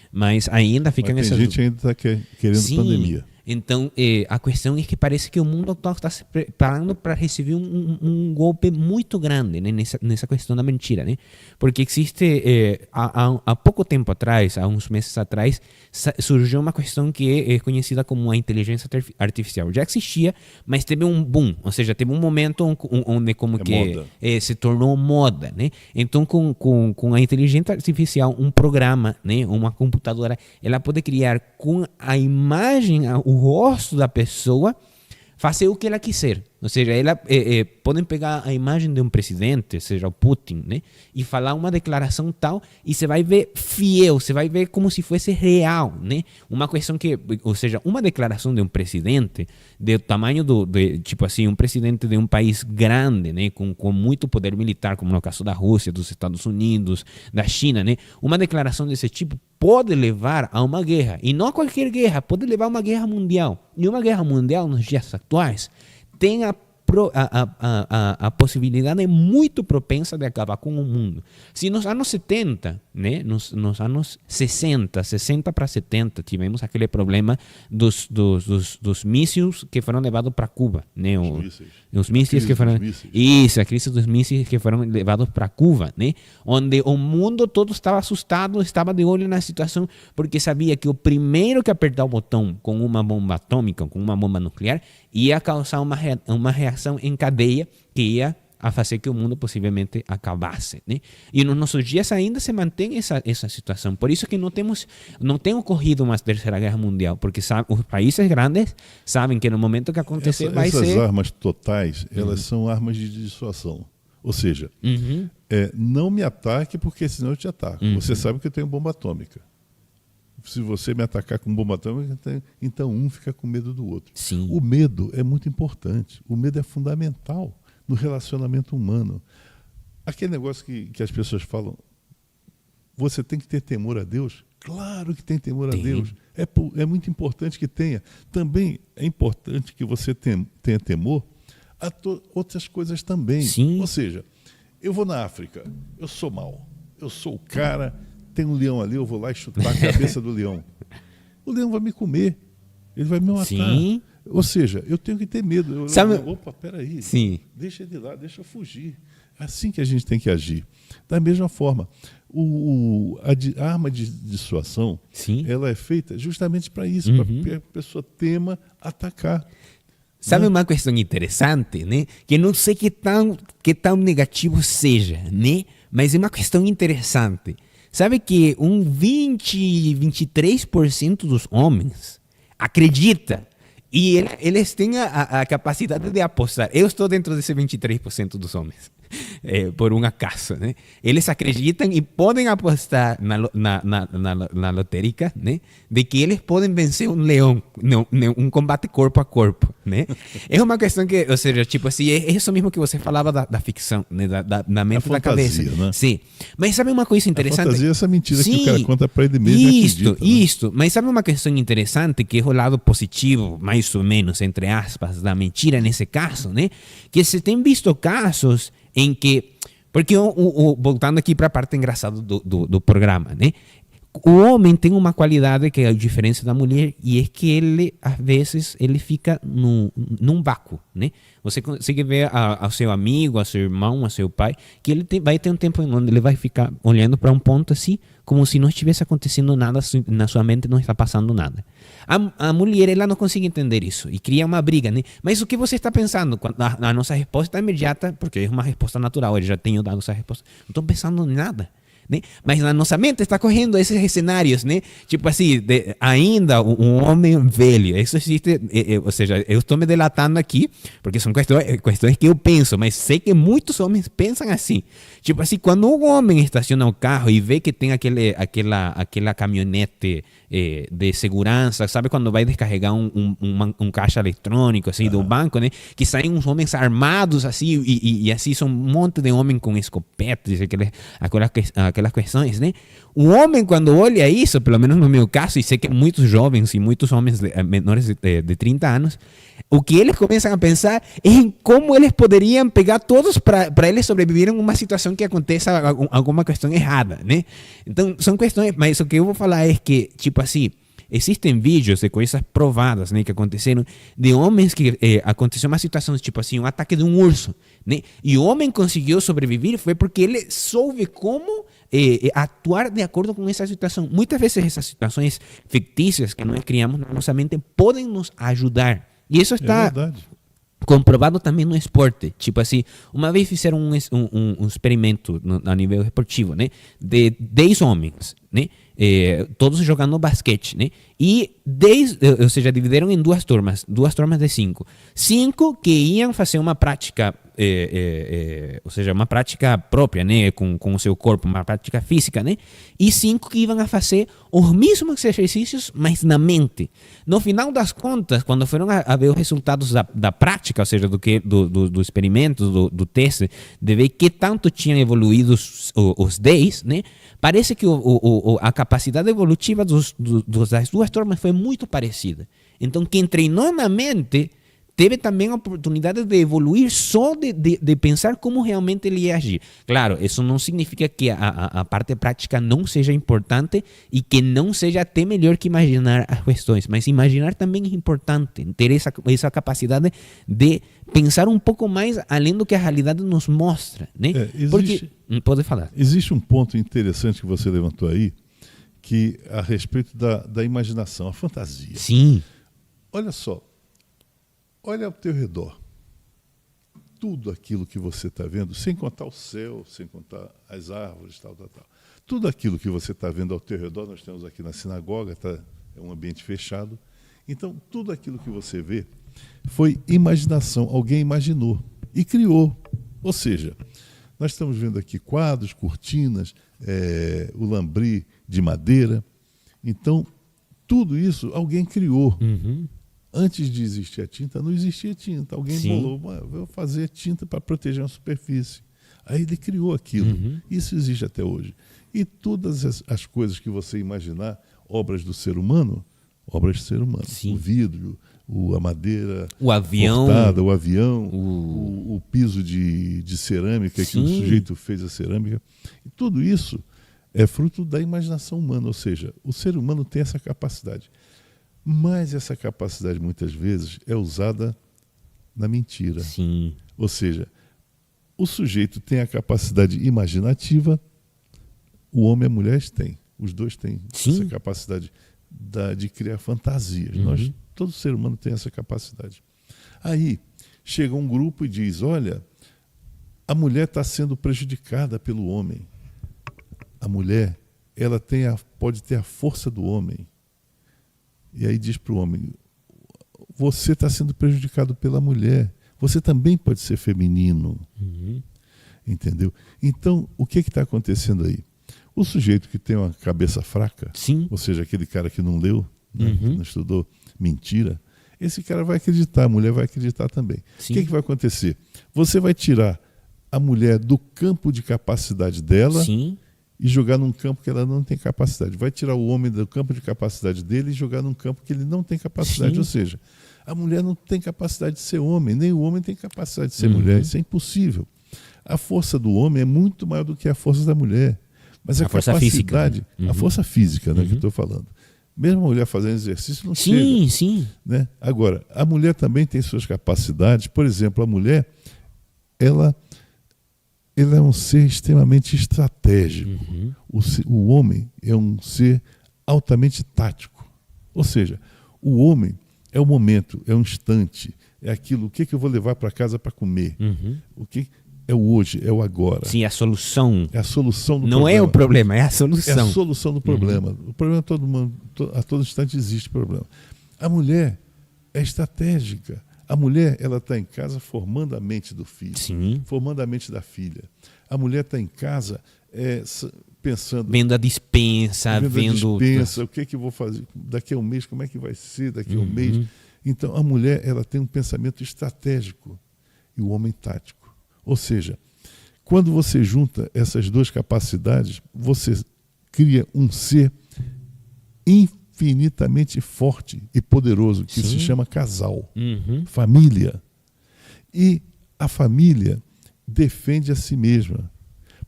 S1: Mas ainda fica nessa...
S2: Tem gente ainda está querendo pandemia.
S1: Então, a questão é que parece que o mundo atual está se preparando para receber um golpe muito grande, né, nessa questão da mentira, né? Porque existe, há pouco tempo atrás, há uns meses atrás, surgiu uma questão que é conhecida como a inteligência artificial. Já existia, mas teve um boom, ou seja, teve um momento onde como se tornou moda, né? Então, com a inteligência artificial, um programa, né, uma computadora, ela pode criar com a imagem, o rosto da pessoa, fazer o que ela quiser. Ou seja, podem pegar a imagem de um presidente, seja o Putin, né? E falar uma declaração tal, e você vai ver fiel, você vai ver como se fosse real, né? Uma questão que, ou seja, uma declaração de um presidente do tamanho tipo assim, um presidente de um país grande, né? Com muito poder militar, como no caso da Rússia, dos Estados Unidos, da China, né? Uma declaração desse tipo pode levar a uma guerra, e não a qualquer guerra, pode levar a uma guerra mundial. E uma guerra mundial, nos dias atuais, tem a possibilidade muito propensa de acabar com o mundo. Se nos anos 70, né, nos anos 60 para 70, tivemos aquele problema dos mísseis que foram levados para Cuba. Né, os mísseis que foram... Isso, a crise dos mísseis que foram levados para Cuba, né, onde o mundo todo estava assustado, estava de olho na situação, porque sabia que o primeiro que apertar o botão com uma bomba atômica, com uma bomba nuclear, ia causar uma reação em cadeia que ia a fazer que o mundo possivelmente acabasse, né? E nos nossos dias ainda se mantém essa situação. Por isso que não tem ocorrido uma terceira guerra mundial, porque os países grandes sabem que no momento que acontecer vai ser...
S2: Essas armas totais, elas são armas de dissuasão. Ou seja, não me ataque porque senão eu te ataco. Você sabe que eu tenho bomba atômica. Se você me atacar com bomba atômica, então um fica com medo do outro.
S1: Sim.
S2: O medo é muito importante. O medo é fundamental no relacionamento humano. Aquele negócio que as pessoas falam, você tem que ter temor a Deus? Claro que tem temor a Deus. É muito importante que tenha. Também é importante que você tenha temor a outras coisas também.
S1: Sim.
S2: Ou seja, eu vou na África, eu sou mau, eu sou o cara... Tem um leão ali, eu vou lá e chutar a cabeça do leão. O leão vai me comer. Ele vai me matar.
S1: Sim.
S2: Ou seja, eu tenho que ter medo. Opa, peraí.
S1: Sim.
S2: Deixa ele lá, deixa eu fugir. É assim que a gente tem que agir. Da mesma forma, a arma de dissuasão, ela é feita justamente para isso, para que a pessoa tema atacar.
S1: Sabe uma questão interessante, né? Que não sei que tão negativo seja, né? Mas é uma questão interessante. Sabe que 23% dos homens acredita e eles têm a capacidade de apostar. Eu estou dentro desse 23% dos homens, por um acaso, né? Eles acreditam e podem apostar na lotérica, né? De que eles podem vencer um leão, um combate corpo a corpo, né? É uma questão que, ou seja, tipo assim, é isso mesmo que você falava da ficção, né? Da mente da cabeça. Né? Sim. Mas sabe uma coisa interessante?
S2: A fantasia é essa mentira que o cara conta para ele mesmo.
S1: Isso. Mas sabe uma questão interessante que é o lado positivo, mais ou menos, entre aspas, da mentira nesse caso, né? Que se tem visto casos em que, porque voltando aqui para a parte engraçada do programa, né? O homem tem uma qualidade que é a diferença da mulher, e é que ele, às vezes, ele fica num vácuo, né? Você consegue ver ao seu amigo, ao seu irmão, ao seu pai, que ele vai ter um tempo onde ele vai ficar olhando para um ponto assim, como se não estivesse acontecendo nada, na sua mente não está passando nada. A mulher, ela não consegue entender isso e cria uma briga, né? Mas o que você está pensando? A nossa resposta é imediata, porque é uma resposta natural, eu já tenho dado essa resposta. Não estou pensando em nada. Né? Mas na nossa mente está correndo esses cenários, né? Tipo assim, ainda um homem velho, isso existe, ou seja, eu estou me delatando aqui, porque são questões que eu penso, mas sei que muitos homens pensam assim. Tipo assim, quando um homem estaciona o carro e vê que tem aquela caminhonete de segurança, sabe quando vai descarregar um caixa eletrônico assim, do banco, né? Que saem uns homens armados assim, e assim são um monte de homens com escopetas, aquelas questões, né? O homem, quando olha isso, pelo menos no meu caso, e sei que muitos jovens e muitos homens menores de 30 anos, o que eles começam a pensar é em como eles poderiam pegar todos para eles sobreviverem a uma situação que aconteça alguma questão errada, né? Então, são questões, mas o que eu vou falar é que, tipo assim, existem vídeos de coisas provadas, né, que aconteceram, de homens que aconteceu uma situação tipo assim, um ataque de um urso, né? E o homem conseguiu sobreviver foi porque ele soube como atuar de acordo com essa situação. Muitas vezes essas situações fictícias que nós criamos na nossa mente podem nos ajudar. E isso está comprovado também no esporte. Tipo assim, uma vez fizeram um experimento a nível esportivo, né? De 10 homens. né? Todos jogando basquete, né? E ou seja, dividiram em duas turmas de 5. 5 que iam fazer uma prática, ou seja, uma prática própria, né? Com o seu corpo, uma prática física, né? E 5 que iam a fazer os mesmos exercícios, mas na mente. No final das contas, quando foram a ver os resultados da prática, ou seja, do experimento, do teste, de ver que tanto tinham evoluído os 10, né? Parece que a capacidade evolutiva das duas turmas foi muito parecida. Então, quem treinou na mente teve também a oportunidade de evoluir só de pensar como realmente ele ia agir. Claro, isso não significa que a parte prática não seja importante e que não seja até melhor que imaginar as questões, mas imaginar também é importante, ter essa capacidade de pensar um pouco mais além do que a realidade nos mostra, né? Porque, pode falar.
S2: Existe um ponto interessante que você levantou aí, que a respeito da imaginação, a fantasia.
S1: Sim.
S2: Olha só, olha ao teu redor. Tudo aquilo que você está vendo, sem contar o céu, sem contar as árvores, tal. Tudo aquilo que você está vendo ao teu redor, nós temos aqui na sinagoga, é um ambiente fechado. Então, tudo aquilo que você vê foi imaginação. Alguém imaginou e criou. Ou seja, nós estamos vendo aqui quadros, cortinas, o lambri de madeira. Então, tudo isso alguém criou.
S1: Uhum.
S2: Antes de existir a tinta, não existia tinta. Alguém bolou, vou fazer tinta para proteger uma superfície. Aí ele criou aquilo.
S1: Uhum.
S2: Isso existe até hoje. E todas as coisas que você imaginar, obras do ser humano, obras do ser humano.
S1: Sim.
S2: O vidro, a madeira
S1: o avião,
S2: cortada, o avião, o piso de cerâmica, que o sujeito fez a cerâmica. E tudo isso é fruto da imaginação humana. Ou seja, o ser humano tem essa capacidade. Mas essa capacidade, muitas vezes, é usada na mentira.
S1: Sim.
S2: Ou seja, o sujeito tem a capacidade imaginativa, o homem e a mulher têm. Os dois têm essa capacidade de criar fantasias.
S1: Uhum.
S2: Todo ser humano tem essa capacidade. Aí, chega um grupo e diz, olha, a mulher está sendo prejudicada pelo homem. A mulher, ela pode ter a força do homem. E aí diz para o homem, você está sendo prejudicado pela mulher, você também pode ser feminino.
S1: Uhum.
S2: Entendeu? Então, o que está acontecendo aí? O sujeito que tem uma cabeça fraca, ou seja, aquele cara que não leu, né, que não estudou mentira, esse cara vai acreditar, a mulher vai acreditar também. O que vai acontecer? Você vai tirar a mulher do campo de capacidade dela e jogar num campo que ela não tem capacidade. Vai tirar o homem do campo de capacidade dele e jogar num campo que ele não tem capacidade. Ou seja, a mulher não tem capacidade de ser homem, nem o homem tem capacidade de ser mulher. Isso é impossível. A força do homem é muito maior do que a força da mulher. Mas a
S1: força
S2: capacidade,
S1: física.
S2: a força física, né, que eu estou falando. Mesmo a mulher fazendo exercício não chega.
S1: Sim.
S2: Né? Agora, a mulher também tem suas capacidades. Por exemplo, a mulher, ela é um ser extremamente estratégico. O homem é um ser altamente tático. Ou seja, o homem é o momento, é um instante, é aquilo, o que eu vou levar para casa para comer. O que é o hoje, é o agora.
S1: Sim, a solução.
S2: É a solução do
S1: não
S2: problema.
S1: Não é o problema, é a solução.
S2: É a solução do problema. O problema todo mundo, a todo instante existe problema. A mulher é estratégica. A mulher, ela está em casa formando a mente do filho, formando a mente da filha. A mulher está em casa pensando...
S1: Vendo a dispensa, vendo...
S2: o que eu vou fazer daqui a um mês, como é que vai ser daqui a um mês. Então, a mulher, ela tem um pensamento estratégico e o homem tático. Ou seja, quando você junta essas duas capacidades, você cria um ser infinitamente forte e poderoso, que se chama casal, família. E a família defende a si mesma.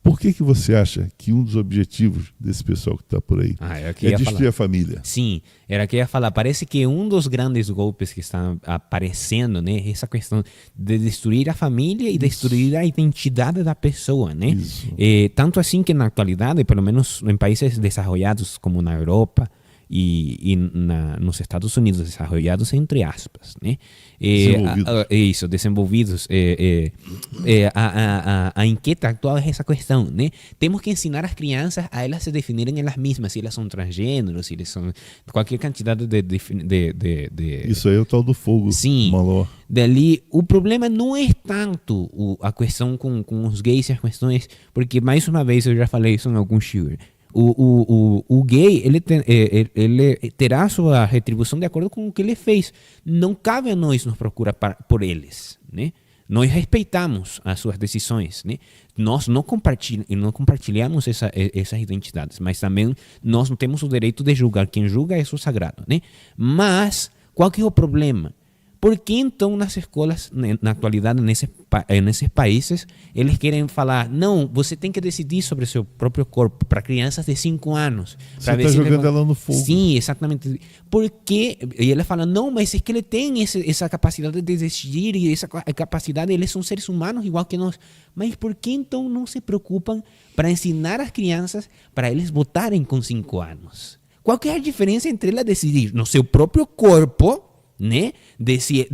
S2: Por que você acha que um dos objetivos desse pessoal que está por aí é destruir a família?
S1: Sim, era o que eu ia falar. Parece que um dos grandes golpes que estão aparecendo, né, é essa questão de destruir a família e destruir a identidade da pessoa, né? Tanto assim que na atualidade, pelo menos em países desenvolvidos como na Europa, nos Estados Unidos desenvolvidos entre aspas, né? Desenvolvidos. A inquieta atual é essa questão, né? Temos que ensinar as crianças a elas se definirem elas mesmas, se elas são transgêneros, se eles são qualquer quantidade de
S2: Isso aí é o tal do fogo.
S1: Sim.
S2: Maló.
S1: Dali, o problema não é tanto a questão com os gays e as questões, porque mais uma vez eu já falei isso em algum shiur. O gay, ele terá a sua retribuição de acordo com o que ele fez. Não cabe a nós nos procurar por eles, né? Nós respeitamos as suas decisões, né? Nós não compartilhamos essas identidades, mas também nós não temos o direito de julgar. Quem julga é o sagrado, né? Mas, qual que é o problema? Por que então nas escolas, na atualidade, nesses países, eles querem falar, não, você tem que decidir sobre o seu próprio corpo para crianças de 5 anos.
S2: Você está jogando ela no fogo.
S1: Sim, exatamente. Porque, e ele fala, não, mas é que ele tem essa capacidade de decidir e essa capacidade, eles são seres humanos igual que nós. Mas por que então não se preocupam para ensinar as crianças para eles votarem com 5 anos? Qual que é a diferença entre ela decidir no seu próprio corpo, né? De se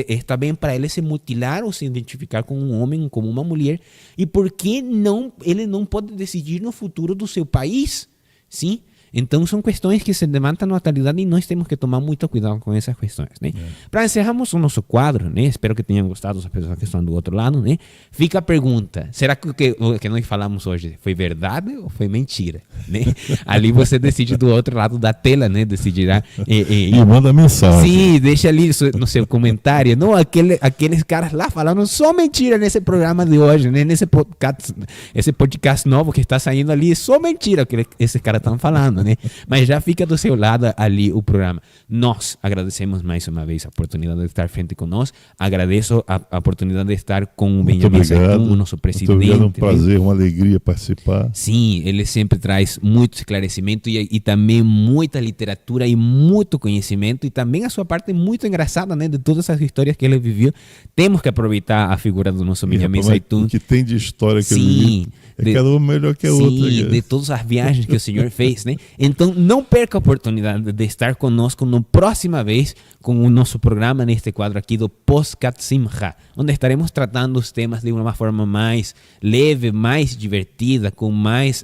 S1: está bem para ele se mutilar ou se identificar como um homem, como uma mulher, e por que não ele não pode decidir no futuro do seu país, sim? Então são questões que se levantam na atualidade e nós temos que tomar muito cuidado com essas questões, né? Para encerrarmos o nosso quadro, né? Espero que tenham gostado as pessoas que estão do outro lado, né? Fica a pergunta: será que o que nós falamos hoje foi verdade ou foi mentira, né? Ali você decide do outro lado da tela, né? Decidirá
S2: e manda mensagem.
S1: Sim, deixa ali no seu comentário. Não, aqueles caras lá falaram só mentira nesse programa de hoje, né? Esse podcast novo que está saindo ali, só mentira que esses caras estão falando, né? Mas já fica do seu lado ali o programa. Nós agradecemos mais uma vez a oportunidade de estar frente conosco. Agradeço a oportunidade de estar com o Benjamin Zaytun, o nosso presidente.
S2: Muito obrigado, um prazer, uma alegria participar.
S1: Sim, ele sempre traz muito esclarecimento e também muita literatura e muito conhecimento, e também a sua parte muito engraçada, né, de todas as histórias que ele viveu. Temos que aproveitar a figura do nosso Benjamin Zaytun.
S2: O que tem de história que ele vive. Cada um melhor que a outra.
S1: Sim, de todas as viagens que o senhor fez, né? Então, não perca a oportunidade de estar conosco na próxima vez com o nosso programa neste quadro aqui do Podcast Simcha, onde estaremos tratando os temas de uma forma mais leve, mais divertida, com mais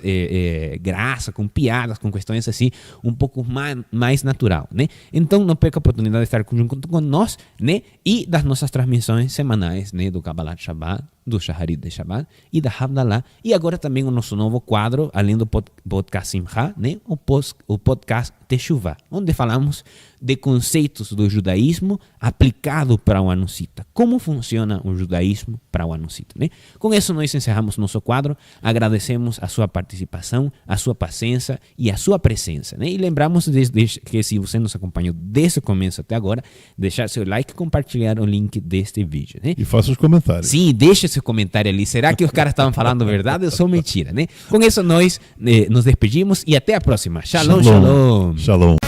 S1: graça, com piadas, com questões assim, um pouco mais natural, né? Então, não perca a oportunidade de estar junto com nós, né? E das nossas transmissões semanais, né? Do Kabbalat Shabbat, do Shaharit de Shabbat e da Havdalah. E agora também o nosso novo quadro, além do Podcast Simcha, né? O Podcast Teshuvah, onde falamos de conceitos do judaísmo aplicado para o Anusita. Como funciona o judaísmo para o Anusita, né? Com isso, nós encerramos nosso quadro. Agradecemos a sua participação, a sua paciência e a sua presença, né? E lembramos que se você nos acompanhou desde o começo até agora, deixar seu like e compartilhar o link deste vídeo, né?
S2: E faça os comentários.
S1: Sim, deixa seu comentário ali. Será que os caras estavam falando verdade ou só mentira, né? Com isso, nós nos despedimos e até a próxima. Shalom, shalom.
S2: Shalom.